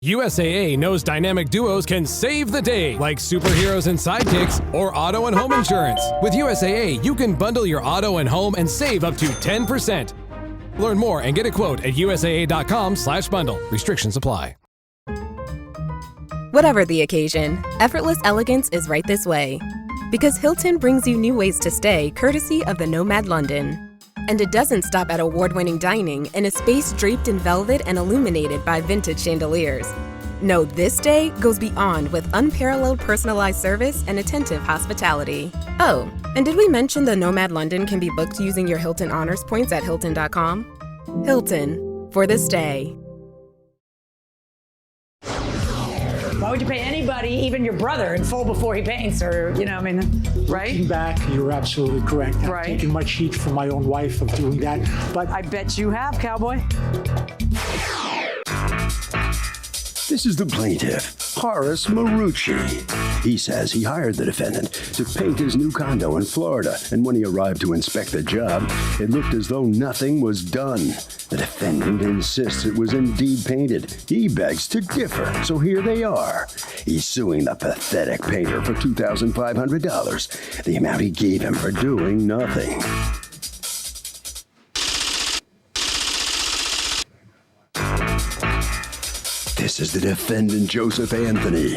USAA knows dynamic duos can save the day, like superheroes and sidekicks or auto and home insurance. With USAA, you can bundle your auto and home and save up to 10%. Learn more and get a quote at usaa.com/bundle. Restrictions apply. Whatever the occasion, effortless elegance is right this way. Because Hilton brings you new ways to stay courtesy of the Nomad London. And it doesn't stop at award-winning dining in a space draped in velvet and illuminated by vintage chandeliers. No, this day goes beyond with unparalleled personalized service and attentive hospitality. Oh, and did we mention the Nomad London can be booked using your Hilton Honors points at Hilton.com? Hilton, for this day. Why would you pay anybody, even your brother, in full before he paints? Or, right? Looking back, you're absolutely correct. I've taken much heat from my own wife of doing that, but I bet you have, cowboy. This is the plaintiff, Horace Marucci. He says he hired the defendant to paint his new condo in Florida, and when he arrived to inspect the job, it looked as though nothing was done. The defendant insists it was indeed painted. He begs to differ, so here they are. He's suing the pathetic painter for $2,500, the amount he gave him for doing nothing. This is the defendant, Joseph Anthony.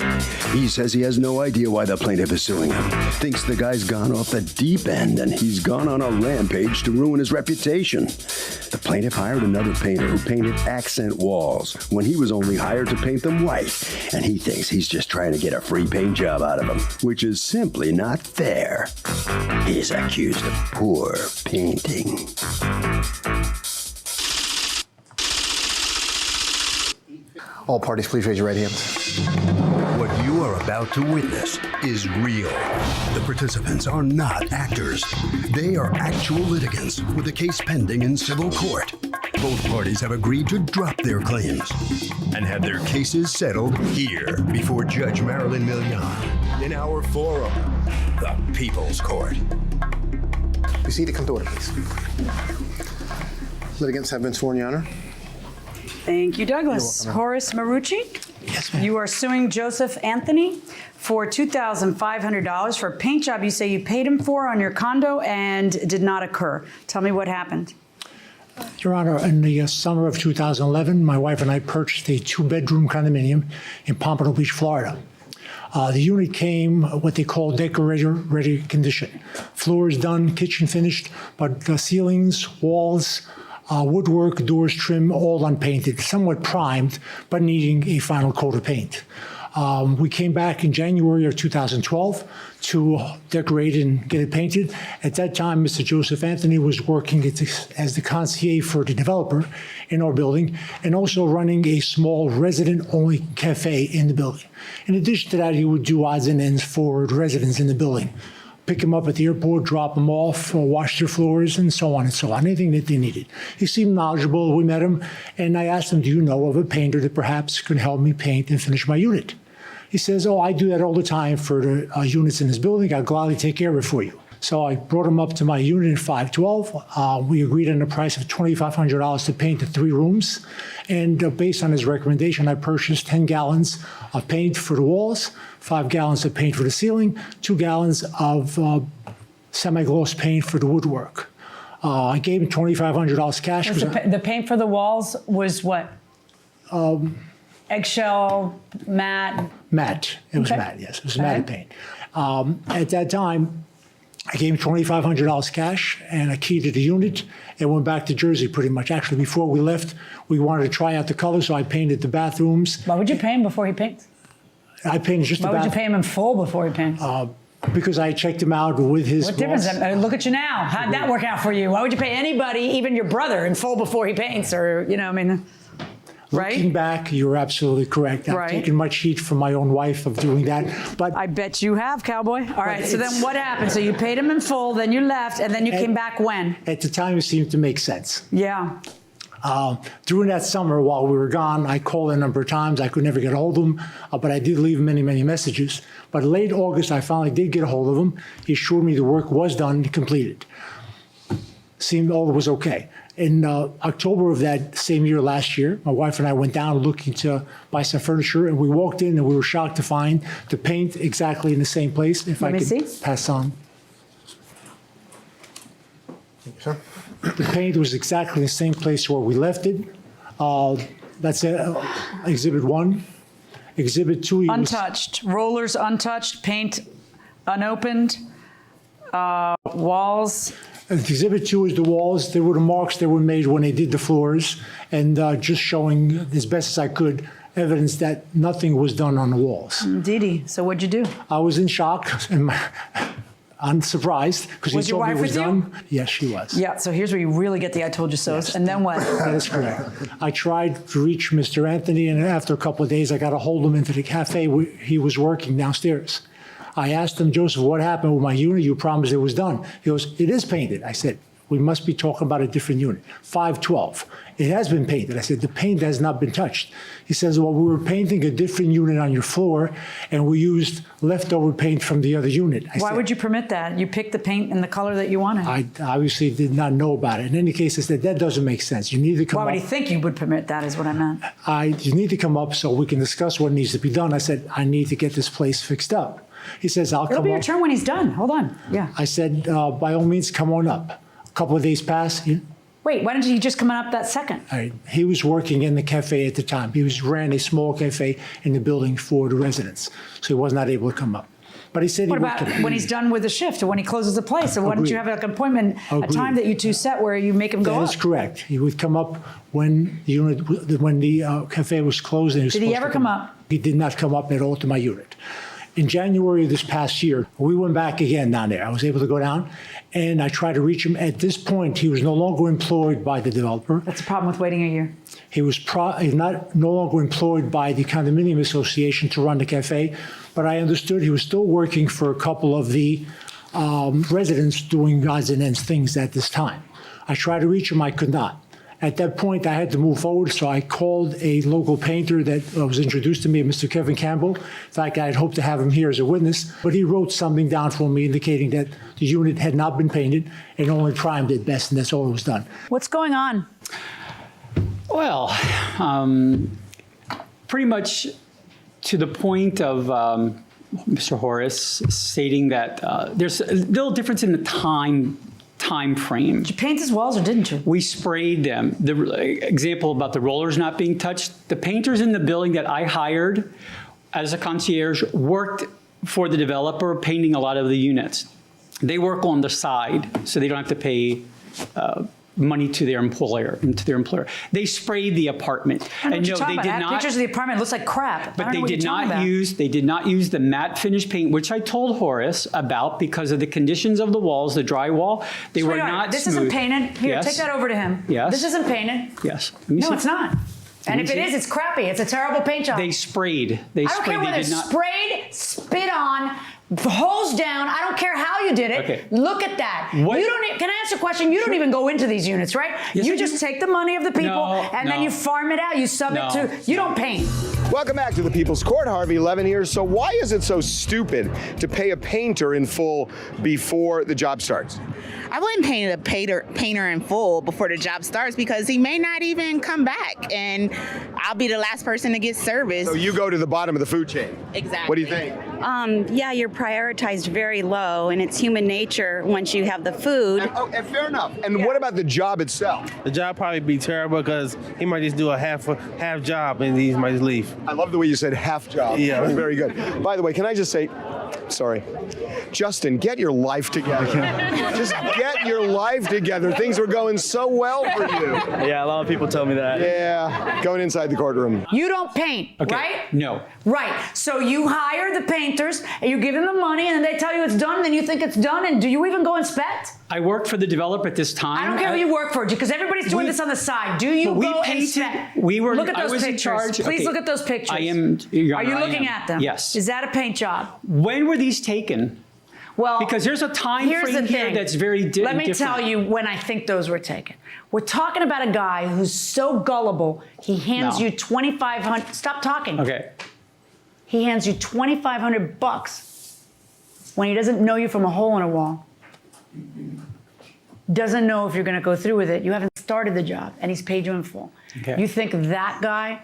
He says he has no idea why the plaintiff is suing him. Thinks the guy's gone off the deep end and he's gone on a rampage to ruin his reputation. The plaintiff hired another painter who painted accent walls when he was only hired to paint them white. And he thinks he's just trying to get a free paint job out of him, which is simply not fair. He's accused of poor painting. All parties, please raise your right hands. What you are about to witness is real. The participants are not actors. They are actual litigants with a case pending in civil court. Both parties have agreed to drop their claims and have their cases settled here before Judge Marilyn Milian in our forum, the People's Court. Be seated, come to order, please. Litigants have been sworn, Your Honor. Thank you, Douglas. Horace Marucci? yes, ma'am. You are suing Joseph Anthony for $2,500 for a paint job you say you paid him for on your condo and did not occur. Tell me what happened. Your Honor, in the summer of 2011, my wife and I purchased a two-bedroom condominium in Pompano Beach, Florida. The unit came what they call decorator-ready condition. Floors done, kitchen finished, but the ceilings, walls, woodwork, doors, trim, all unpainted, somewhat primed, but needing a final coat of paint. We came back in January of 2012 to decorate and get it painted. At that time, Mr. Joseph Anthony was working as the concierge for the developer in our building and also running a small resident-only cafe in the building. In addition to that, he would do odds and ends for the residents in the building. Pick them up at the airport, drop them off, wash their floors, and so on and so on, anything that they needed. He seemed knowledgeable. We met him, and I asked him, do you know of a painter that perhaps could help me paint and finish my unit? He says, oh, I do that all the time for the units in this building. I'll gladly take care of it for you. So I brought him up to my unit in 512. We agreed on a price of $2,500 to paint the 3 rooms. And based on his recommendation, I purchased 10 gallons of paint for the walls, 5 gallons of paint for the ceiling, 2 gallons of semi-gloss paint for the woodwork. I gave him $2,500 cash. The paint for the walls was what? Eggshell, matte? Matte. It was matte, yes. It was matte paint. At that time, I gave him $2,500 cash and a key to the unit and went back to Jersey pretty much. Actually, before we left, we wanted to try out the color, so I painted the bathrooms. Why would you pay him before he paints? I painted just the bathroom. Why would you pay him in full before he paints? Because I checked him out with his What difference? Look at you now. How'd that work out for you? Why would you pay anybody, even your brother, in full before he paints? Or, right? Looking back, you're absolutely correct. I've taken much heat from my own wife of doing that. But I bet you have, cowboy. All right, so then what happened? So you paid him in full, then you left, and then you came back when? At the time, it seemed to make sense. Yeah. During that summer, while we were gone, I called a number of times. I could never get a hold of him, but I did leave many, many messages. But late August, I finally did get a hold of him. He assured me the work was done and completed. Seemed all was okay. In October of that same year, last year, my wife and I went down looking to buy some furniture, and we walked in and we were shocked to find the paint exactly in the same place. If Let I me could see. pass on. Thank you, sir. The paint was exactly the same place where we left it. That's Exhibit 1. Exhibit 2. Untouched, rollers untouched, paint unopened, walls. Exhibit 2 is the walls. There were the marks that were made when they did the floors, and just showing, as best as I could, evidence that nothing was done on the walls. Didi, so what'd you do? I was in shock and unsurprised because he Was your told me wife it was with you? done. Yes, she was. Yeah, so here's where you really get the I told you so's. And then what? That is correct. I tried to reach Mr. Anthony, and after a couple of days, I got a hold of him into the cafe where he was working downstairs. I asked him, Joseph, what happened with my unit? You promised it was done. He goes, it is painted. I said, we must be talking about a different unit. 512. It has been painted. I said, the paint has not been touched. He says, well, we were painting a different unit on your floor, and we used leftover paint from the other unit. Why would you permit that? You picked the paint in the color that you wanted. I obviously did not know about it. In any case, I said, that doesn't make sense. You need to come Why up. would he think you would permit that is what I meant. You need to come up so we can discuss what needs to be done. I said, I need to get this place fixed up. He says, I'll come up. It'll be your turn when he's done. Hold on. Yeah. I said, by all means, come on up. A couple of days passed. Wait, why didn't you just come on up that second? He was working in the cafe at the time. He ran a small cafe in the building for the residents, so he was not able to come up. But he said What he about would come. when he's done with the shift or when he closes the place? Or why don't you have like an appointment, a Agreed. time that you two set where you make him go That up? is correct. He would come up when the cafe was closed. And Did he ever come up? He did not come up at all to my unit. In January of this past year, we went back again down there. I was able to go down, and I tried to reach him. At this point, he was no longer employed by the developer. That's the problem with waiting a year. He was no longer employed by the condominium association to run the cafe, but I understood he was still working for a couple of the residents doing odds and ends things at this time. I tried to reach him. I could not. At that point, I had to move forward, so I called a local painter that was introduced to me, Mr. Kevin Campbell. In fact, I had hoped to have him here as a witness, but he wrote something down for me indicating that the unit had not been painted and only primed at best, and that's all that was done. What's going on? Well, pretty much to the point of Mr. Horace stating that there's a little difference in the time frame. Did you paint his walls or didn't you? We sprayed them. The example about the rollers not being touched, the painters in the building that I hired as a concierge worked for the developer painting a lot of the units. They work on the side, so they don't have to pay money to their employer. They sprayed the apartment. I know And what you're no, talking they about. did I have not. pictures of the apartment. It looks like crap. I But don't know they what did you're talking not about. use the matte finish paint, which I told Horace about because of the conditions of the walls, the drywall. They were Sweetheart, not this smooth. isn't painted. Here, Yes. take that over to him. Yes. This isn't painted. Yes. Let me No, see. it's not. And me if it see. is, it's crappy. It's a terrible paint job. They sprayed. They I don't sprayed. care whether They it's did not. sprayed, spit on, hose down. I don't care how you did it. Okay. Look at that. What- You don't. Can I ask a question? You don't even go into these units, right? Yes, you I just do. take the money of the people No, and then no. you farm it out. You sub No. it to. You don't paint. Welcome back to the People's Court. Harvey Levin here. So why is it so stupid to pay a painter in full before the job starts? I wouldn't paint a painter in full before the job starts because he may not even come back, and I'll be the last person to get service. So you go to the bottom of the food chain. Exactly. What do you think? Yeah, you're prioritized very low, and it's human nature once you have the food. And fair enough. And what about the job itself? The job probably be terrible because he might just do a half job and he might just leave. I love the way you said half job. Yeah. That's very good. By the way, can I just say, sorry, Justin, get your life together. Just get your life together. Things were going so well for you. Yeah, a lot of people tell me that. Yeah, going inside the courtroom. You don't paint, Okay. right? No. Right. So you hire the painters and you give them the money and then they tell you it's done and then you think it's done and do you even go inspect? I worked for the developer at this time. I don't care who you work for because everybody's doing this on the side. Do you But we go painted- inspect? we were- Look at I those was in pictures. charge- Please okay. look at those pictures. I am, Your Are Honor, you I looking am. at them? Yes. Is that a paint job? When were these taken? Well, Because there's a time here's frame the here thing. that's very Let me different. tell you when I think those were taken. We're talking about a guy who's so gullible, he hands No. you $2,500. Stop talking. Okay. He hands you $2,500 when he doesn't know you from a hole in a wall. Doesn't know if you're going to go through with it. You haven't started the job and he's paid you in full. Okay. You think that guy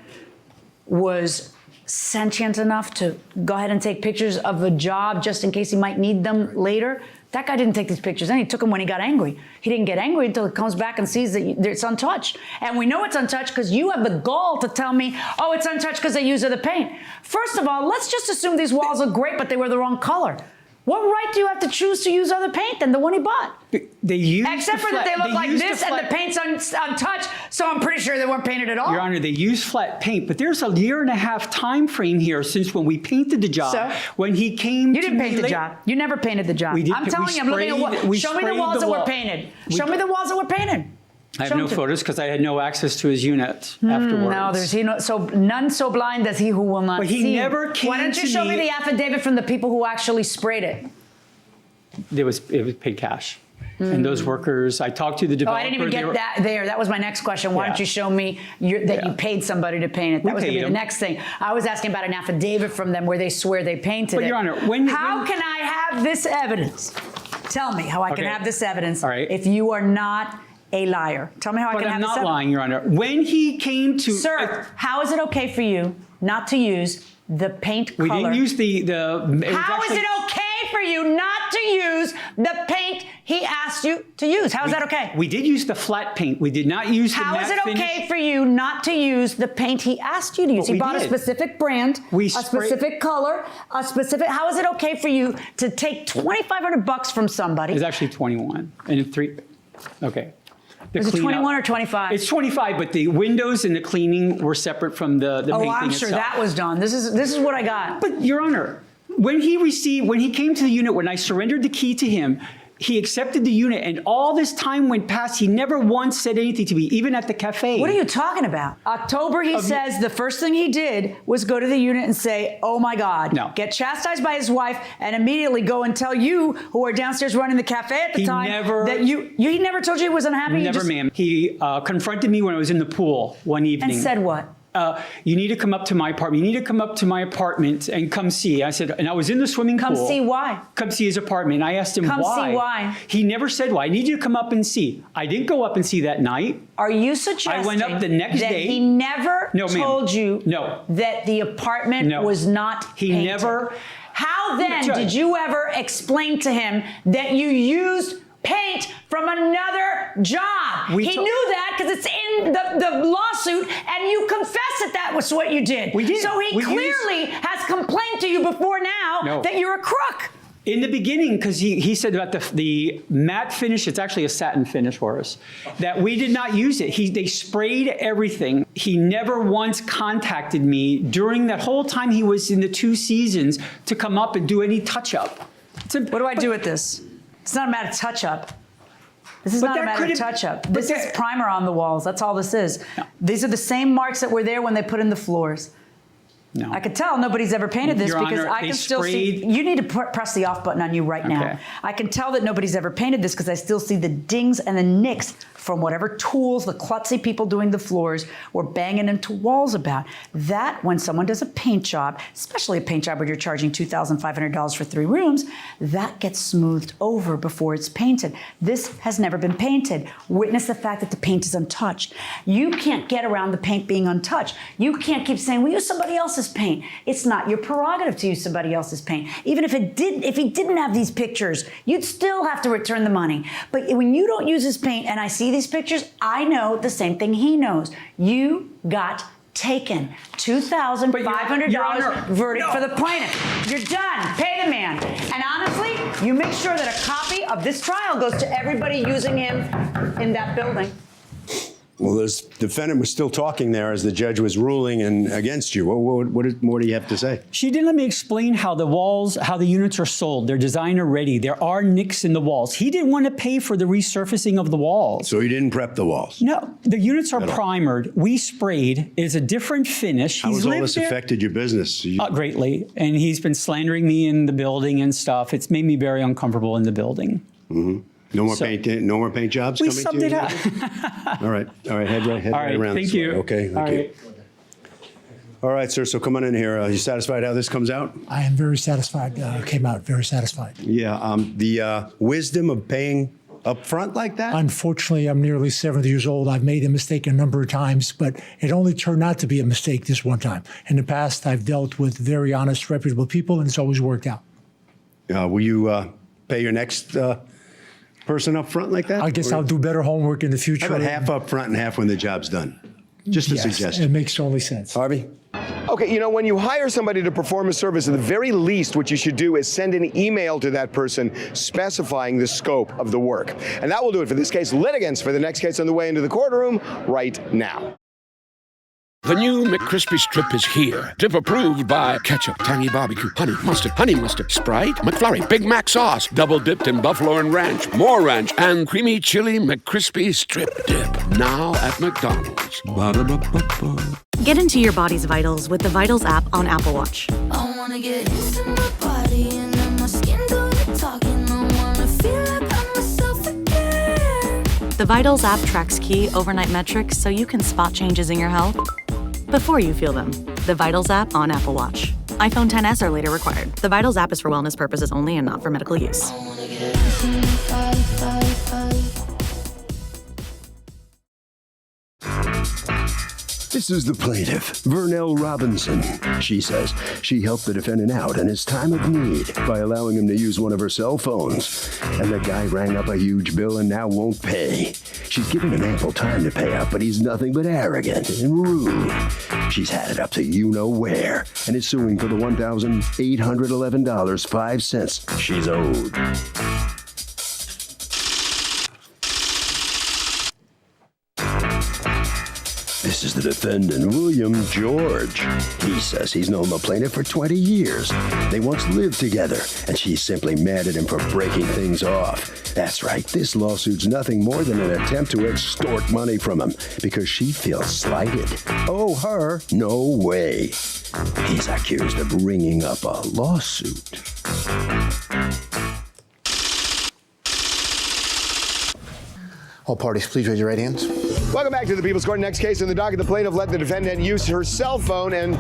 was sentient enough to go ahead and take pictures of a job just in case he might need them later? That guy didn't take these pictures, and he took them when he got angry. He didn't get angry until he comes back and sees that it's untouched. And we know it's untouched because you have the gall to tell me, oh, it's untouched because they use the paint. First of all, let's just assume these walls look great, but they were the wrong color. What right do you have to choose to use other paint than the one he bought? They use Except for that they look like this and the paint's untouched, so I'm pretty sure they weren't painted at all. Your Honor, they use flat paint, but there's a 1.5-year time frame here since when we painted the job. So? When he came You didn't paint the job. You never painted the job. We did, I'm telling you, I'm looking at what. Show me the walls that were painted. Show me the walls that were painted. I have no photos because I had no access to his unit afterwards. No, so none so blind as he who will not see. But he never came. Why don't you show me the affidavit from the people who actually sprayed it? It was paid cash. And those workers, I talked to the developer. Oh, I didn't even get that there. That was my next question. Why don't you show me that you paid somebody to paint it? That was going to be the next thing. I was asking about an affidavit from them where they swear they painted it. But Your Honor, how can I have this evidence? Tell me how I can have this evidence if you are not a liar. Tell me how I can have this evidence. But I'm not lying, Your Honor. When he came to... Sir, how is it okay for you not to use the paint color? We didn't use the How is it okay for you not to use the paint he asked you to use? How is that okay? We did use the flat paint. We did not use the matte finish. How is it okay for you not to use the paint he asked you to use? He bought a specific brand, a specific color, a specific... How is it okay for you to take $2,500 from somebody? It's actually 21 and 3... Okay. Is it 21 or 25? It's 25, but the windows and the cleaning were separate from the painting itself. Oh, I'm sure that was done. This is what I got. But Your Honor, when he came to the unit, when I surrendered the key to him, he accepted the unit, and all this time went past. He never once said anything to me, even at the cafe. What are you talking about? October, he says the first thing he did was go to the unit and say, oh my God, get chastised by his wife, and immediately go and tell you, who are downstairs running the cafe at the time, that he never told you he was unhappy? Never, ma'am. He confronted me when I was in the pool one evening. And said what? You need to come up to my apartment. You need to come up to my apartment and come see. I said, and I was in the swimming pool. Come see why? Come see his apartment. I asked him why. Come see why. He never said why. I need you to come up and see. I didn't go up and see that night. Are you suggesting I went up the next that day. He never told you that the apartment was not painted? He never. How then did you ever explain to him that you used paint from another job? He knew that because it's in the lawsuit, and you confessed that was what you did. We did. So he clearly has complained to you before now that you're a crook. In the beginning, because he said about the matte finish, it's actually a satin finish, Horace, that we did not use it. They sprayed everything. He never once contacted me during that whole time he was in the 2 seasons to come up and do any touch-up. What do I do with this? It's not a matter of touch-up. This is not a matter of touch-up. This is primer on the walls. That's all this is. No. These are the same marks that were there when they put in the floors. No. I could tell nobody's ever painted this because I can still see. You need to press the off button on you right now. I can tell that nobody's ever painted this because I still see the dings and the nicks from whatever tools the klutzy people doing the floors were banging into walls about. That, when someone does a paint job, especially a paint job where you're charging $2,500 for 3 rooms, that gets smoothed over before it's painted. This has never been painted. Witness the fact that the paint is untouched. You can't get around the paint being untouched. You can't keep saying, we use somebody else's paint. It's not your prerogative to use somebody else's paint. Even if he didn't have these pictures, you'd still have to return the money. But when you don't use his paint and I see these pictures, I know the same thing he knows. You got taken. $2,500 verdict for the plaintiff. You're done. Pay the man. And honestly, you make sure that a copy of this trial goes to everybody using him in that building. Well, this defendant was still talking there as the judge was ruling and against you. What more do you have to say? She didn't let me explain how the units are sold. They're designer ready. There are nicks in the walls. He didn't want to pay for the resurfacing of the walls. So he didn't prep the walls? No. The units are primered. We sprayed. It's a different finish. How has all this affected your business? Greatly. And he's been slandering me in the building and stuff. It's made me very uncomfortable in the building. Mm-hmm. No more paint jobs we coming to you? We subbed it out. All right, head right around. Thank you. Okay, thank you. All right, sir, so come on in here. Are you satisfied how this comes out? I am very satisfied. Came out very satisfied. Yeah, the wisdom of paying up front like that? Unfortunately, I'm nearly 70 years old. I've made a mistake a number of times, but it only turned out to be a mistake this one time. In the past, I've dealt with very honest, reputable people, and it's always worked out. Will you pay your next person up front like that? I guess I'll do better homework in the future. How about half up front and half when the job's done? Just a suggestion. It makes only sense. Harvey? Okay, you know, when you hire somebody to perform a service, the very least what you should do is send an email to that person specifying the scope of the work. And that will do it for this case. Litigants for the next case on the way into the courtroom right now. The new McCrispy Strip is here. Dip approved by ketchup, tangy barbecue, honey mustard, Sprite, McFlurry, Big Mac sauce, double dipped in buffalo and ranch, more ranch, and creamy chili McCrispy Strip Dip. Now at McDonald's. Ba-da-ba-ba-ba. Get into your body's vitals with the Vitals app on Apple Watch. I wanna get into my body and let my skin do the talking. I wanna feel like I'm myself again. The Vitals app tracks key overnight metrics so you can spot changes in your health before you feel them. The Vitals app on Apple Watch. iPhone XS or later required. The Vitals app is for wellness purposes only and not for medical use. This is the plaintiff, Vernell Robinson. She says she helped the defendant out in his time of need by allowing him to use one of her cell phones. And the guy rang up a huge bill and now won't pay. She's given him ample time to pay up, but he's nothing but arrogant and rude. She's had it up to you-know-where and is suing for the $1,811.05 she's owed. This is the defendant, William George. He says he's known the plaintiff for 20 years. They once lived together, and she's simply mad at him for breaking things off. That's right, this lawsuit's nothing more than an attempt to extort money from him because she feels slighted. Oh, her? No way. He's accused of ringing up a lawsuit. All parties, please raise your right hands. Welcome back to the People's Court. Next case in the docket, the plaintiff let the defendant use her cell phone, and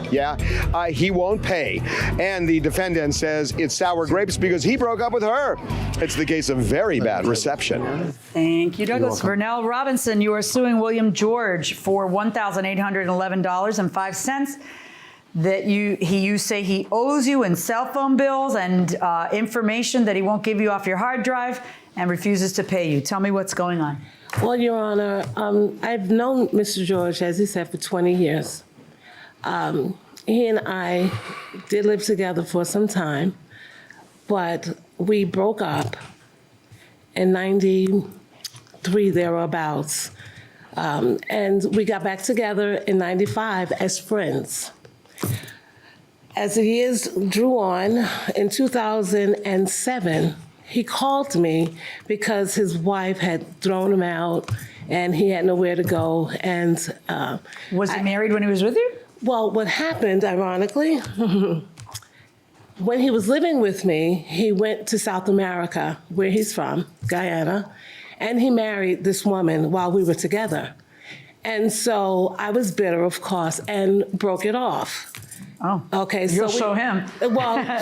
he won't pay. And the defendant says it's sour grapes because he broke up with her. It's the case of very bad reception. Thank you, Douglas. Vernell Robinson, you are suing William George for $1,811.05 that you say he owes you in cell phone bills and information that he won't give you off your hard drive and refuses to pay you. Tell me what's going on. Well, Your Honor, I've known Mr. George, as he said, for 20 years. He and I did live together for some time, but we broke up in 93, thereabouts. And we got back together in 95 as friends. As the years drew on, in 2007, he called me because his wife had thrown him out and he had nowhere to go. And was he married when he was with you? Well, what happened, ironically, when he was living with me, he went to South America, where he's from, Guyana, and he married this woman while we were together. And so I was bitter, of course, and broke it off. Oh, okay. You'll show him. Well,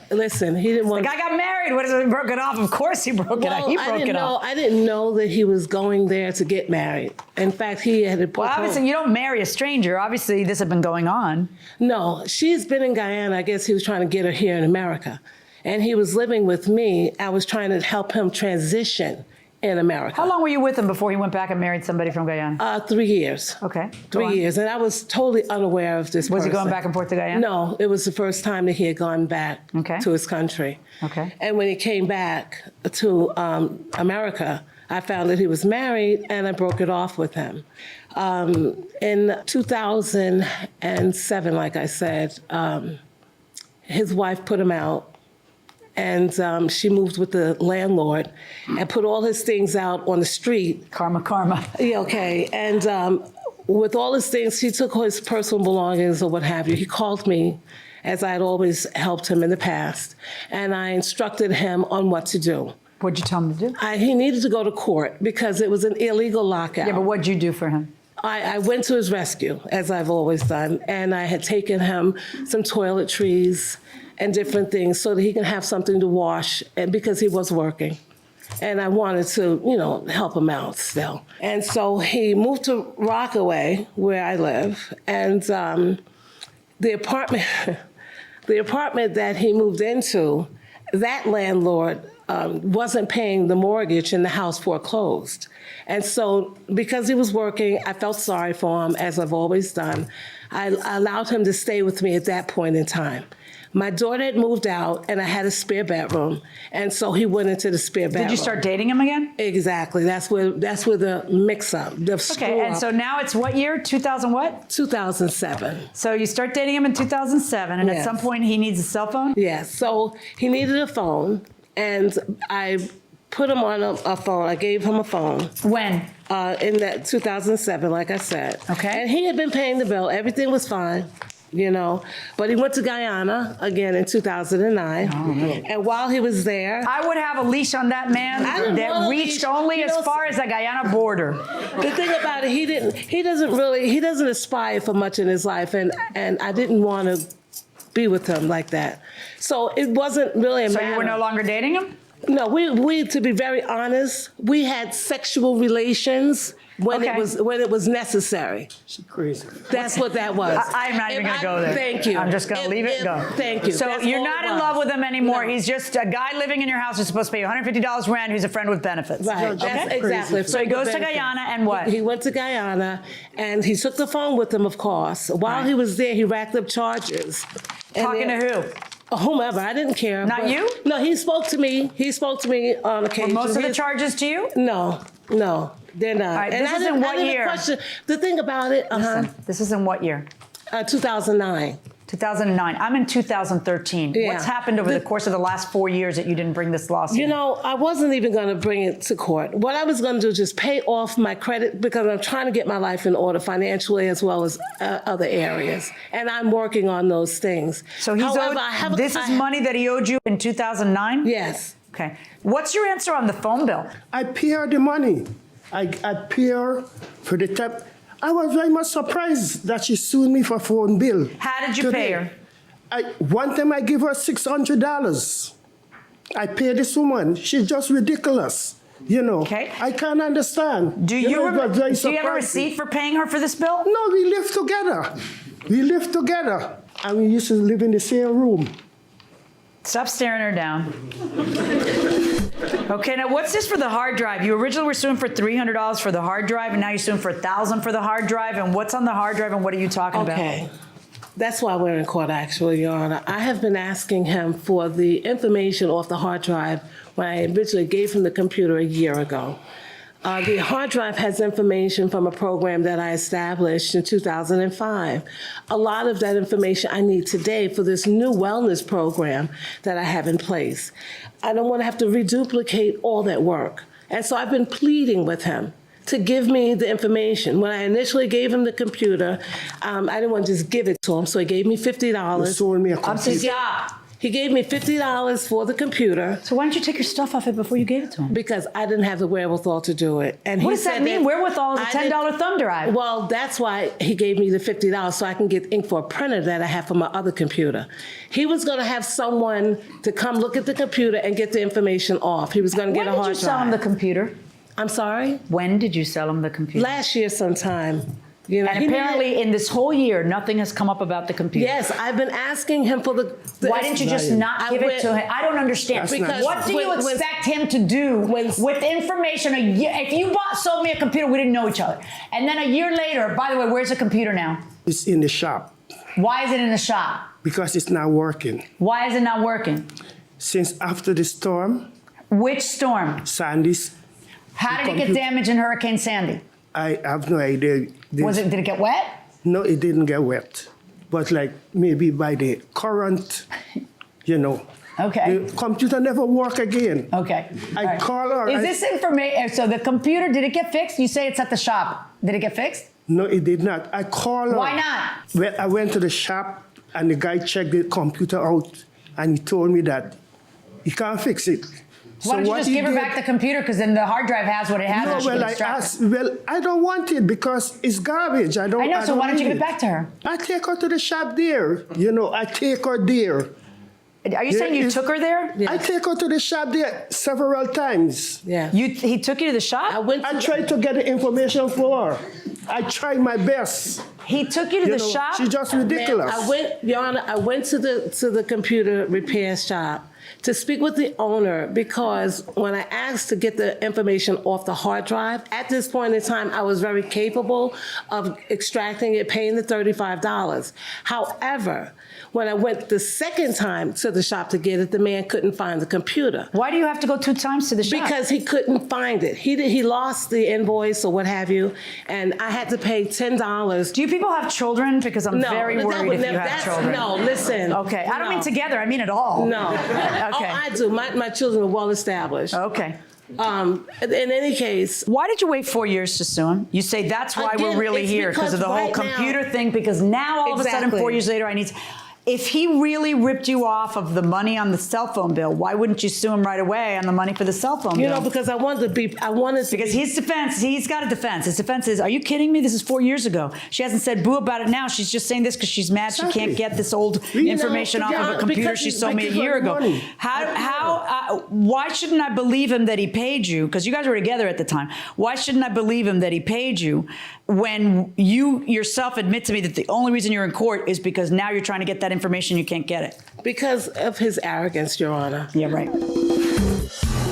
listen, he didn't want. The guy got married. What is it? He broke it off. Of course, he broke it off. He broke it off. I didn't know that he was going there to get married. In fact, he had. Well, obviously, you don't marry a stranger. Obviously, this had been going on. No, she's been in Guyana. I guess he was trying to get her here in America, and he was living with me. I was trying to help him transition in America. How long were you with him before he went back and married somebody from Guyana? 3 years. Okay. 3 years. And I was totally unaware of this Was person. he going back and forth to Guyana? No, it was the first time that he had gone back to his country. Okay. And when he came back to America, I found that he was married and I broke it off with him. In 2007, like I said, his wife put him out. And she moved with the landlord and put all his things out on the street. Karma. Yeah, okay. And with all his things, he took his personal belongings or what have you. He called me, as I had always helped him in the past, and I instructed him on what to do. What'd you tell him to do? He needed to go to court because it was an illegal lockout. Yeah, but what'd you do for him? I went to his rescue, as I've always done, and I had taken him some toiletries and different things so that he can have something to wash, and because he was working. And I wanted to, help him out still. And so he moved to Rockaway, where I live, and the apartment that he moved into, that landlord wasn't paying the mortgage and the house foreclosed. And so because he was working, I felt sorry for him, as I've always done. I allowed him to stay with me at that point in time. My daughter had moved out, and I had a spare bedroom, and so he went into the spare bedroom. Did you start dating him again? Exactly. That's where the mix-up, the screw Okay, and up. so now it's what year? 2000 what? 2007. So you start dating him in 2007, and at Yes. some point he needs a cell phone? Yes. So he needed a phone, and I put him on a phone. I gave him a phone. When? In that 2007, like I said. Okay. And he had been paying the bill. Everything was fine. But he went to Guyana again in 2009. And while he was there, I would have a leash on that man that reached only as far as the Guyana border. the thing about it, he doesn't aspire for much in his life, and I didn't want to be with him like that. So it wasn't really a matter. So you were no longer dating him? No, we to be very honest, we had sexual relations when it was necessary. She's crazy. That's what that was. I'm not even going to go there. Thank you. I'm just going to leave it go. Thank you. So That's you're all not it in was. love with him anymore. No. He's just a guy living in your house who's supposed to pay you $150 rent, who's a friend with benefits. Right, that's exactly. So he goes to Guyana and what? He went to Guyana, and he took the phone with him, of course. While he was there, he racked up charges. Talking to who? Whomever, I didn't care. Not you? No, he spoke to me. He spoke to me on occasion. Were most of the charges to you? No, they're not. All right, and this I is didn't- in I what didn't year? question- The thing about it, This is in what year? 2009. 2009. I'm in 2013. Yeah. What's happened over the course of the last 4 years that you didn't bring this lawsuit? I wasn't even going to bring it to court. What I was going to do is just pay off my credit, because I'm trying to get my life in order financially as well as other areas. And I'm working on those things. So he's However, owed, this is money that he owed you in 2009? Yes. Okay. What's your answer on the phone bill? I pay her the money. I pay her for the time. I was very much surprised that she sued me for phone bill. How did you pay her? One time I give her $600. I pay this woman. She's just ridiculous. Okay. I can't understand. Do you have a surprising. receipt for paying her for this bill? No, we live together. And we used to live in the same room. Stop staring her down. Okay, now what's this for the hard drive? You originally were suing for $300 for the hard drive, and now you're suing for $1,000 for the hard drive. And what's on the hard drive, and what are you talking about? Okay. That's why we're in court, actually, Your Honor. I have been asking him for the information off the hard drive when I originally gave him the computer a year ago. The hard drive has information from a program that I established in 2005. A lot of that information I need today for this new wellness program that I have in place. I don't want to have to reduplicate all that work. And so I've been pleading with him to give me the information. When I initially gave him the computer, I didn't want to just give it to him, so he gave me $50. You sold me a computer. Stop. He gave me $50 for the computer. So why didn't you take your stuff off it before you gave it to him? Because I didn't have the wherewithal to do it. And What he does that said mean? Wherewithal is a $10 thumb drive. Well, that's why he gave me the $50 so I can get ink for a printer that I have for my other computer. He was going to have someone to come look at the computer and get the information off. He was going to get a hard drive. When did you sell him the computer? I'm sorry? When did you sell him the computer? Last year sometime. And apparently in this whole year, nothing has come up about the computer. Yes, I've been asking him for the Why didn't you just not give it to him? I don't understand. Because what do you expect him to do with information? If you sold me a computer, we didn't know each other. And then a year later, by the way, where's the computer now? It's in the shop. Why is it in the shop? Because it's not working. Why is it not working? Since after the storm. Which storm? Sandy's. How did it get damaged in Hurricane Sandy? I have no idea. Did it get wet? No, it didn't get wet. But like maybe by the current, Okay. The computer never work again. Okay. I call her. Is this information? So the computer, did it get fixed? You say it's at the shop. Did it get fixed? No, it did not. I call her. Why not? Well, I went to the shop and the guy checked the computer out and he told me that he can't fix it. Why don't you just give her back the computer? Because then the hard drive has what it has. No, and she well, can I extract asked. Well, I don't want it because it's garbage. I don't. I know. So why don't you give need it back to her? I take her to the shop there. I take her there. Are you saying you took her there? I take her to the shop there several times. Yeah. He took you to the shop? I tried to get the information for her. I tried my best. He took you to the shop? She's just ridiculous. Your Honor, I went to the computer repair shop to speak with the owner because when I asked to get the information off the hard drive, at this point in time, I was very capable of extracting it, paying the $35. However, when I went the second time to the shop to get it, the man couldn't find the computer. Why do you have to go 2 times to the shop? Because he couldn't find it. He lost the invoice or what have you, and I had to pay $10. Do you people have children? Because I'm very worried if you have children. No, listen. Okay, I don't mean together, I mean at all. No. Okay. Oh, I do. My children are well established. Okay. In any case. Why did you wait 4 years to sue him? You say that's why we're really here, because of the whole computer thing, because now all of a sudden 4 years later I need to... If he really ripped you off of the money on the cell phone bill, why wouldn't you sue him right away on the money for the cell phone bill? You know, because I wanted to be... Because his defense, he's got a defense. His defense is, are you kidding me? This is 4 years ago. She hasn't said boo about it now. She's just saying this because she's mad she can't get this old information off of a computer she sold me a year ago. Why shouldn't I believe him that he paid you? Because you guys were together at the time. Why shouldn't I believe him that he paid you when you yourself admit to me that the only reason you're in court is because now you're trying to get that information, you can't get it? Because of his arrogance, Your Honor. Yeah, right.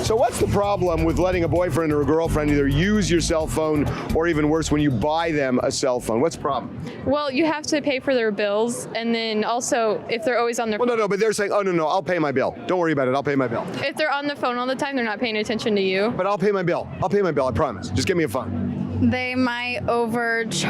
So what's the problem with letting a boyfriend or a girlfriend either use your cell phone or even worse, when you buy them a cell phone? What's the problem? Well, you have to pay for their bills, and then also if they're always on their phone. Well, no, but they're saying, oh, no, I'll pay my bill. Don't worry about it, I'll pay my bill. If they're on the phone all the time, they're not paying attention to you. But I'll pay my bill. I'll pay my bill, I promise. Just give me a phone. They might overuse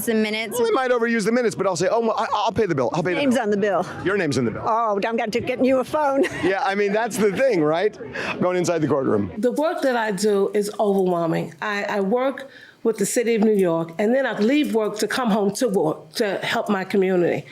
the minutes. Well, they might overuse the minutes, but I'll say, oh, well, I'll pay the bill. I'll pay the bill. Name's on the bill. Your name's in the bill. Oh, I'm got to getting you a phone. Yeah, I mean, that's the thing, right? Going inside the courtroom. The work that I do is overwhelming. I work with the city of New York, and then I leave work to come home to work to help my community.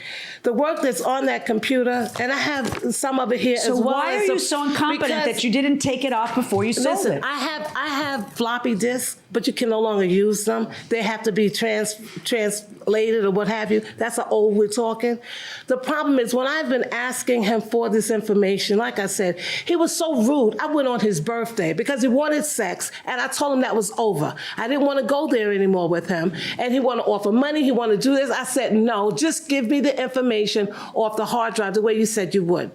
The work that's on that computer, and I have some of it here as well. So why are you so incompetent that you didn't take it off before you sold it? I have floppy disks, but you can no longer use them. They have to be translated or what have you. That's how old we're talking. The problem is when I've been asking him for this information, like I said, he was so rude. I went on his birthday because he wanted sex, and I told him that was over. I didn't want to go there anymore with him, and he wanted to offer money. He wanted to do this. I said, no, just give me the information off the hard drive the way you said you would.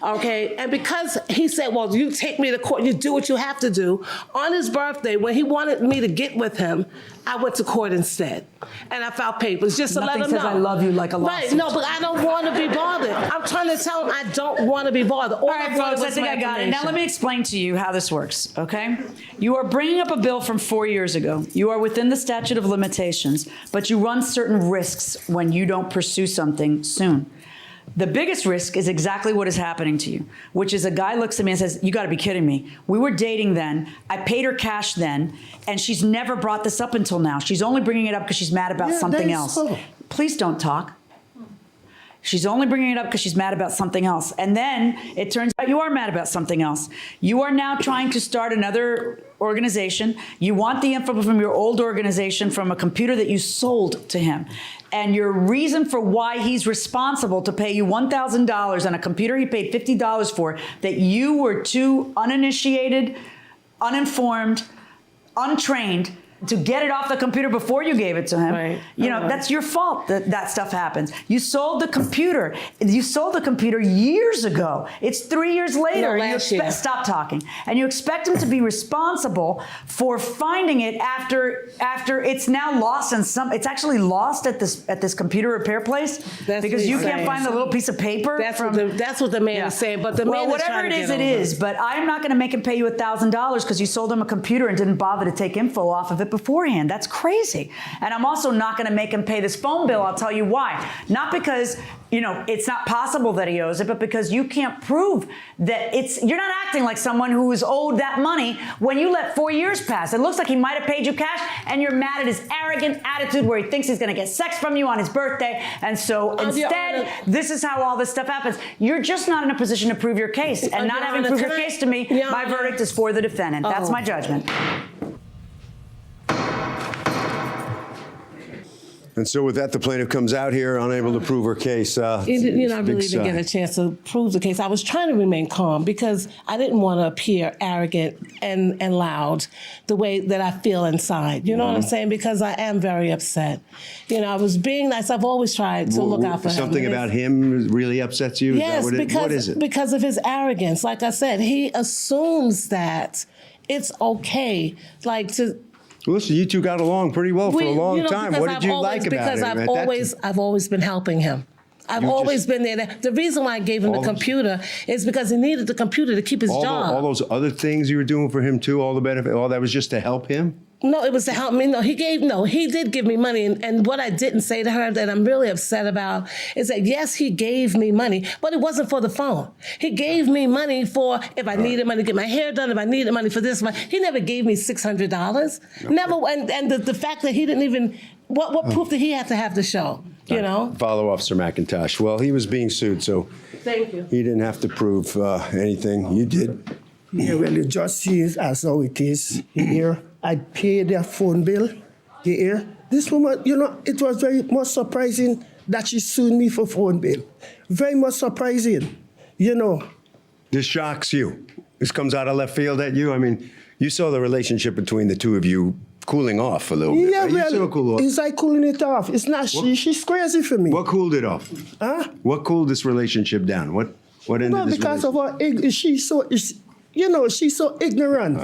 Okay? And because he said, well, you take me to court, you do what you have to do, on his birthday, when he wanted me to get with him, I went to court instead. And I filed papers just to let him know. Nothing says I love you like a lawsuit. Right, no, but I don't want to be bothered. I'm trying to tell him I don't want to be bothered. All right, folks, I think I got it. Now let me explain to you how this works, okay? You are bringing up a bill from 4 years ago. You are within the statute of limitations, but you run certain risks when you don't pursue something soon. The biggest risk is exactly what is happening to you, which is a guy looks at me and says, you got to be kidding me. We were dating then. I paid her cash then, and she's never brought this up until now. She's only bringing it up because she's mad about something else. Please don't talk. She's only bringing it up because she's mad about something else. And then it turns out you are mad about something else. You are now trying to start another organization. You want the info from your old organization from a computer that you sold to him. And your reason for why he's responsible to pay you $1,000 on a computer he paid $50 for, that you were too uninitiated, uninformed, untrained to get it off the computer before you gave it to him. Right. You know, that's your fault that that stuff happens. You sold the computer. You sold the computer years ago. It's 3 years later. No, last year. Stop talking. And you expect him to be responsible for finding it after it's now lost in some, it's actually lost at this computer repair place because you can't find the little piece of paper. That's what the man is saying. But the man whatever it is, it is. But I'm not going to make him pay you $1,000 because you sold him a computer and didn't bother to take info off of it beforehand. That's crazy. And I'm also not going to make him pay this phone bill. I'll tell you why. Not because, you know, it's not possible that he owes it, but because you can't prove that you're not acting like someone who is owed that money when you let 4 years pass. It looks like he might have paid you cash and you're mad at his arrogant attitude where he thinks he's going to get sex from you on his birthday. And so instead, this is how all this stuff happens. You're just not in a position to prove your case. And not having proved your case to me, my verdict is for the defendant. That's my judgment. And so with that, the plaintiff comes out here unable to prove her case. I really didn't get a chance to prove the case. I was trying to remain calm because I didn't want to appear arrogant and loud the way that I feel inside. You know what I'm saying? Because I am very upset. I was being nice. I've always tried to look out for him. Something about him really upsets you? Yes, what is it? Because of his arrogance. Like I said, he assumes that it's okay, Listen, you two got along pretty well for a long time. What did you like about him? Because I've always been helping him. I've always been there. The reason why I gave him the computer is because he needed the computer to keep his job. All those other things you were doing for him too, all the benefit, all that was just to help him? No, it was to help me. He did give me money. And what I didn't say to her that I'm really upset about is that, yes, he gave me money, but it wasn't for the phone. He gave me money for if I needed money to get my hair done, if I needed money for this. He never gave me $600. Okay. Never. And the fact that he didn't even, what proof did he have to have to show? Follow Officer McIntosh. Well, he was being sued, so thank you. He didn't have to prove anything. You did. Yeah, well, you just see it as how it is here. I paid their phone bill here. This woman, it was very much surprising that she sued me for phone bill. Very much surprising, This shocks you. This comes out of left field at you. I mean, you saw the relationship between the two of you cooling off a little bit. Yeah, well, you cool off? It's like cooling it off. It's not, she's crazy for me. What cooled it off? Huh? What cooled this relationship down? What ended this because of her, she's so ignorant,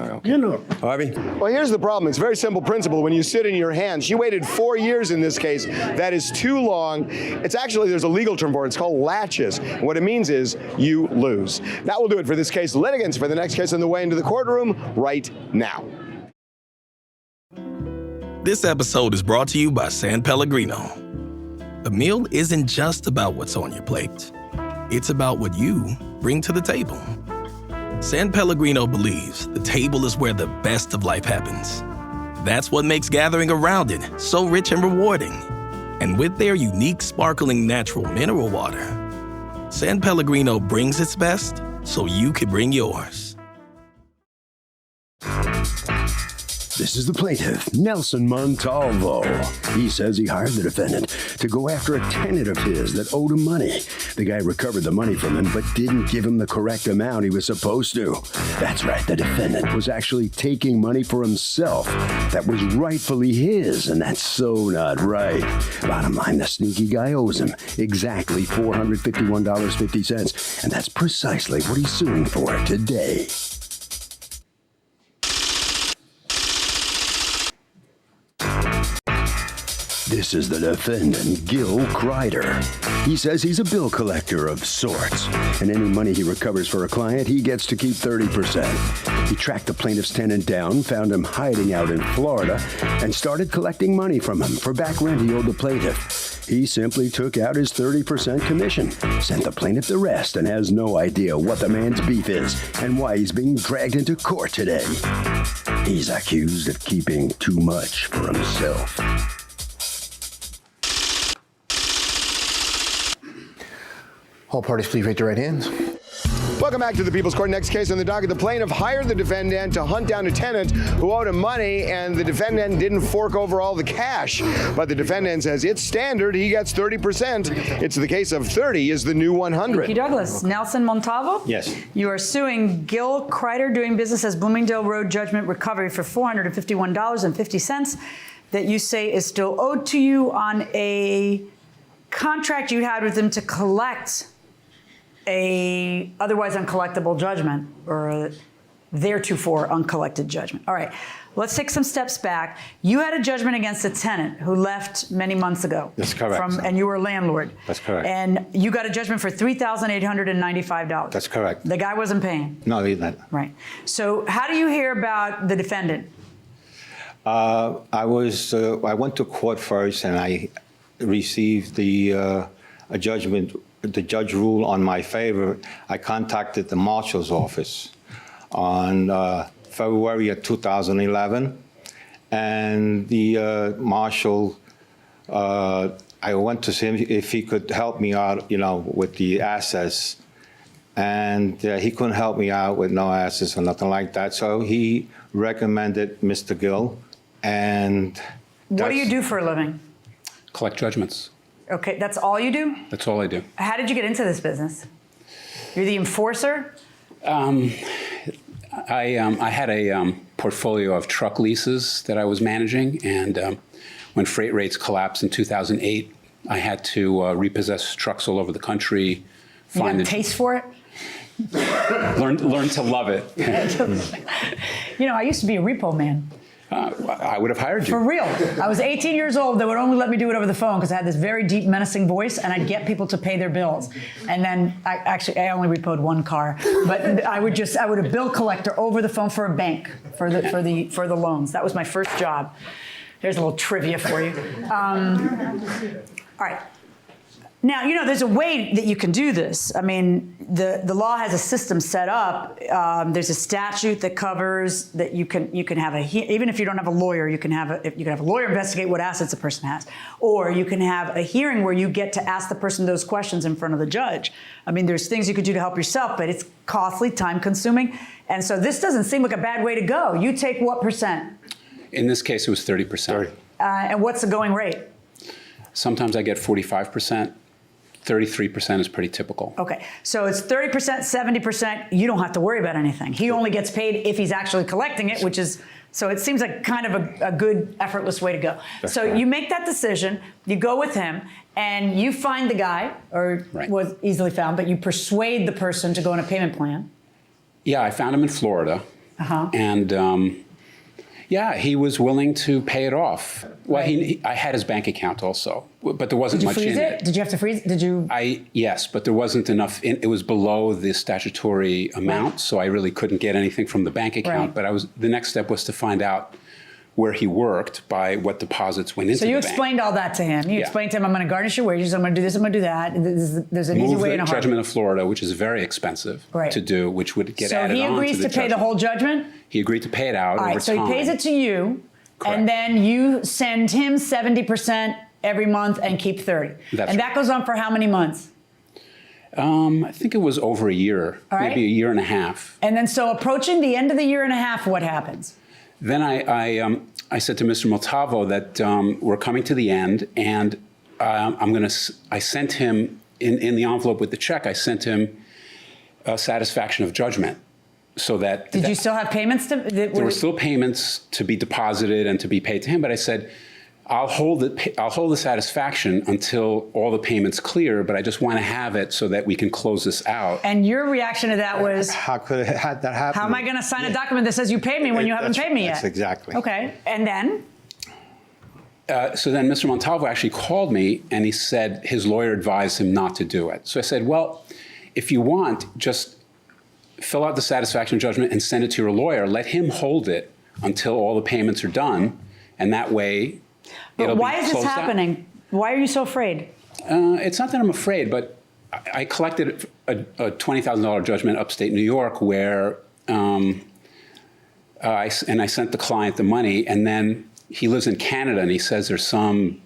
Harvey? Well, here's the problem. It's a very simple principle. When you sit in your hand, she waited 4 years in this case. That is too long. It's actually, there's a legal term for it. It's called latches. And what it means is you lose. That will do it for this case. Litigants for the next case on the way into the courtroom right now. This episode is brought to you by San Pellegrino. A meal isn't just about what's on your plate. It's about what you bring to the table. San Pellegrino believes the table is where the best of life happens. That's what makes gathering around it so rich and rewarding. And with their unique sparkling natural mineral water, San Pellegrino brings its best so you can bring yours. This is the plaintiff, Nelson Montalvo. He says he hired the defendant to go after a tenant of his that owed him money. The guy recovered the money from him, but didn't give him the correct amount he was supposed to. That's right, the defendant was actually taking money for himself that was rightfully his, and that's so not right. Bottom line, the sneaky guy owes him exactly $451.50, and that's precisely what he's suing for today. This is the defendant, Gil Kreider. He says he's a bill collector of sorts, and any money he recovers for a client, he gets to keep 30%. He tracked the plaintiff's tenant down, found him hiding out in Florida, and started collecting money from him for back rent he owed the plaintiff. He simply took out his 30% commission, sent the plaintiff the rest, and has no idea what the man's beef is and why he's being dragged into court today. He's accused of keeping too much for himself. All parties, please raise your right hands. Welcome back to the People's Court. Next case on the docket. The plaintiff hired the defendant to hunt down a tenant who owed him money, and the defendant didn't fork over all the cash. But the defendant says it's standard. He gets 30%. It's the case of 30 is the new 100. Thank you, Douglas. Nelson Montalvo? Yes. You are suing Gil Kreider, doing business as Bloomingdale Road Judgment Recovery for $451.50 that you say is still owed to you on a contract you had with him to collect a otherwise uncollectible judgment, or a theretofore uncollected judgment. All right, let's take some steps back. You had a judgment against a tenant who left many months ago. That's correct. And you were a landlord. That's correct. And you got a judgment for $3,895. That's correct. The guy wasn't paying. No, he didn't. Right. So how do you hear about the defendant? I went to court first, and I received a judgment. The judge ruled on my favor. I contacted the marshal's office on February of 2011, and the marshal, I went to see him if he could help me out, with the assets, and he couldn't help me out with no assets or nothing like that. So he recommended Mr. Gil, and what do you do for a living? collect judgments. Okay, that's all you do? That's all I do. How did you get into this business? You're the enforcer? I had a portfolio of truck leases that I was managing, and when freight rates collapsed in 2008, I had to repossess trucks all over the country. You got a taste for it? Learn to love it. You know, I used to be a repo man. I would have hired you. For real. I was 18 years old. They would only let me do it over the phone because I had this very deep, menacing voice, and I'd get people to pay their bills. And then I only repoed one car, but I would a bill collector over the phone for a bank for the loans. That was my first job. There's a little trivia for you. All right. Now, you know, there's a way that you can do this. I mean, the law has a system set up. There's a statute that covers that you can have even if you don't have a lawyer, you can have a lawyer investigate what assets a person has, or you can have a hearing where you get to ask the person those questions in front of the judge. I mean, there's things you could do to help yourself, but it's costly, time consuming, and so this doesn't seem like a bad way to go. You take what percent? In this case, it was 30%. And what's the going rate? Sometimes I get 45%. 33% is pretty typical. Okay, so it's 30%, 70%. You don't have to worry about anything. He only gets paid if he's actually collecting it, which is, so it seems like kind of a good, effortless way to go. That's so right. You make that decision, you go with him, and you find the guy, or was easily found, but you persuade the person to go on a payment plan. Yeah, I found him in Florida. And yeah, he was willing to pay it off. Well, I had his bank account also, but there wasn't much in it. Did you freeze it? Did you have to freeze? Did you? Yes, but there wasn't enough. It was below the statutory amount, so I really couldn't get anything from the bank account. But the next step was to find out where he worked by what deposits went into the bank. So you explained all that to him. You explained to him, I'm going to garnish your wages, I'm going to do this, I'm going to do that. There's an easy way and a hard way. Judgment of Florida, which is very expensive to do, which would get added on to the judgment. So he agrees to pay the whole judgment? He agreed to pay it out over time. All right, so he pays it to you, and then you send him 70% every month and keep 30. And that goes on for how many months? I think it was over a year, maybe a year and a half. And then so approaching the end of the year and a half, what happens? Then I said to Mr. Montalvo that we're coming to the end, and I sent him, in the envelope with the check, I sent him a satisfaction of judgment. So that did you still have payments to? There were still payments to be deposited and to be paid to him, but I said, I'll hold the satisfaction until all the payments clear, but I just want to have it so that we can close this out. And your reaction to that was, how could that happen? How am I going to sign a document that says you paid me when you haven't paid me yet? That's exactly. Okay, and then? So then Mr. Montalvo actually called me and he said his lawyer advised him not to do it. So I said, well, if you want, just fill out the satisfaction judgment and send it to your lawyer. Let him hold it until all the payments are done, and that way it'll be closed out. But why is this happening? Why are you so afraid? It's not that I'm afraid, but I collected a $20,000 judgment upstate New York where I sent the client the money, and then he lives in Canada, and he says there's some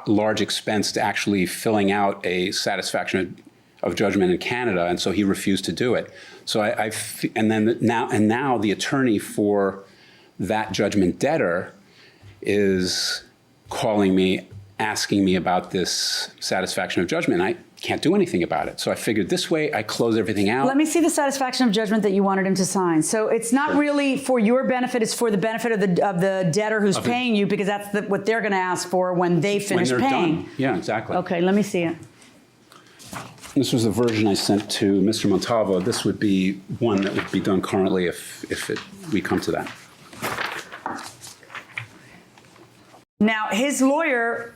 large expense to actually filling out a satisfaction of judgment in Canada, and so he refused to do it. So now the attorney for that judgment debtor is calling me, asking me about this satisfaction of judgment. I can't do anything about it. So I figured this way, I close everything out. Let me see the satisfaction of judgment that you wanted him to sign. So it's not really for your benefit, it's for the benefit of the debtor who's paying you, because that's what they're gonna ask for when they finish paying. Done. Yeah, exactly. Okay, let me see it. This was the version I sent to Mr. Montalvo. This would be one that would be done currently if we come to that. Now, his lawyer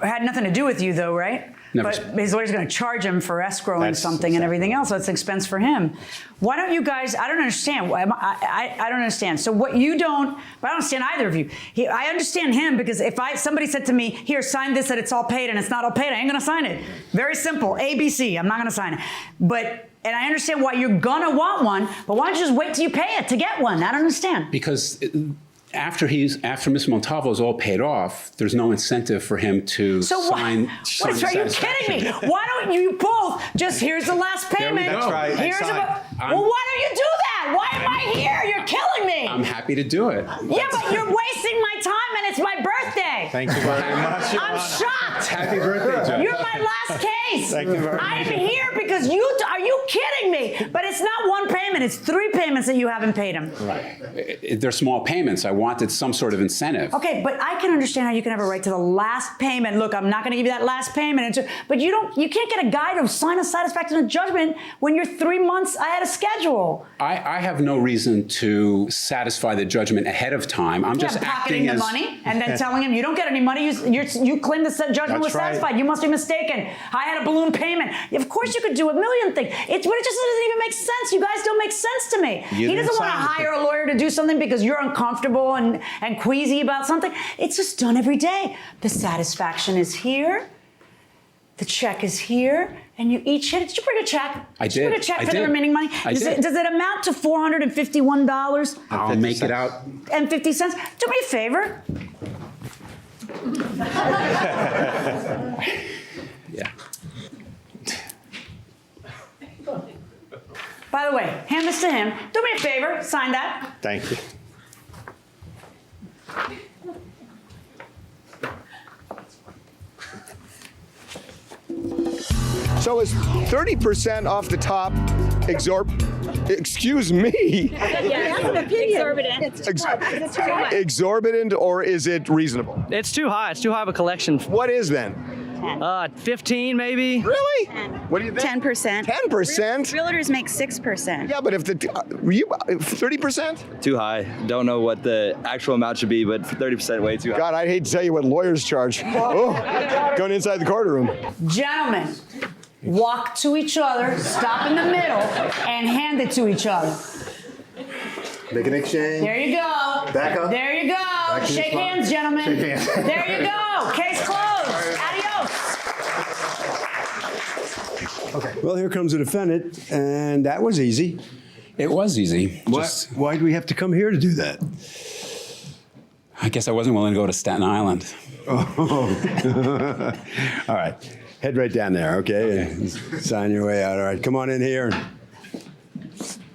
had nothing to do with you, though, right? Never. But his lawyer's going to charge him for escrowing something and everything else, so it's an expense for him. Why don't you guys, I don't understand. I don't understand. So what you don't, but I don't understand either of you. I understand him because if somebody said to me, here, sign this that it's all paid and it's not all paid, I ain't going to sign it. Very simple, ABC, I'm not going to sign it. And I understand why you're going to want one, but why don't you just wait till you pay it to get one? I don't understand. Because after Mr. Montalvo is all paid off, there's no incentive for him to sign. Are you kidding me? Why don't you both just, here's the last payment. That's right. Well, why don't you do that? Why am I here? You're killing me. I'm happy to do it. Yeah, but you're wasting my time and it's my birthday. birthday. Thank you very much. I'm shocked. Happy birthday, Judge. You're my last case. Thank you very much. I'm here because are you kidding me? But it's not one payment, it's 3 payments that you haven't paid him. Right. They're small payments. I wanted some sort of incentive. Okay, but I can understand how you can have a right to the last payment. Look, I'm not going to give you that last payment. But you can't get a guy to sign a satisfaction judgment when you're 3 months ahead of schedule. I have no reason to satisfy the judgment ahead of time. I'm just pocketing acting the as money and then telling him you don't get any money. You claim the judgment was satisfied. You must be mistaken. I had a balloon payment. Of course you could do a million things. But it just doesn't even make sense. You guys don't make sense to me. He doesn't want to hire a lawyer to do something because you're uncomfortable and queasy about something. It's just done every day. The satisfaction is here. The check is here. And you each hit it. Did you bring a check? I did. Did you bring a check for the remaining money? Does it amount to $451? I'll make it out. And 50 cents? Do me a favor. Yeah. By the way, hand this to him. Do me a favor. Sign that. Thank you. So is 30% off the top excuse me. Exorbitant, or is it reasonable? It's too high. It's too high of a collection. What is then? 15 maybe. Really? What do you think? 10%. 10%? Realtors make 6%. Yeah, but if 30%? Too high. Don't know what the actual amount should be, but 30% way too high. God, I'd hate to tell you what lawyers charge. Oh, going inside the courtroom. Gentlemen, walk to each other, stop in the middle, and hand it to each other. Make an exchange. There you go. Back up. There you go. Shake hands, gentlemen. Shake hands. There you go. Case closed. Adios. Okay. Well, here comes the defendant, and that was easy. It was easy. Why do we have to come here to do that? I guess I wasn't willing to go to Staten Island. Oh. All right. Head right down there, okay? Sign your way out. All right, come on in here.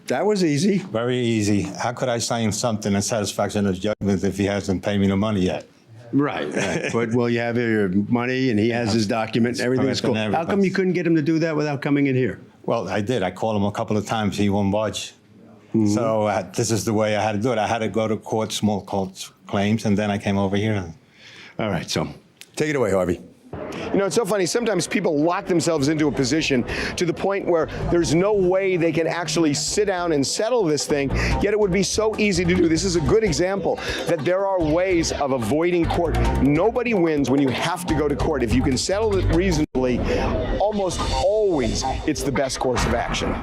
That was easy. Very easy. How could I sign something in satisfaction of judgment if he hasn't paid me the money yet? Right. But, well, you have your money, and he has his document, everything's cool. How come you couldn't get him to do that without coming in here? Well, I did. I called him a couple of times. He won't budge. Mm-hmm. So this is the way I had to do it. I had to go to court, small court claims, and then I came over here. All right, so take it away, Harvey. You know, it's so funny. Sometimes people lock themselves into a position to the point where there's no way they can actually sit down and settle this thing, yet it would be so easy to do. This is a good example that there are ways of avoiding court. Nobody wins when you have to go to court. If you can settle it reasonably, almost always it's the best course of action.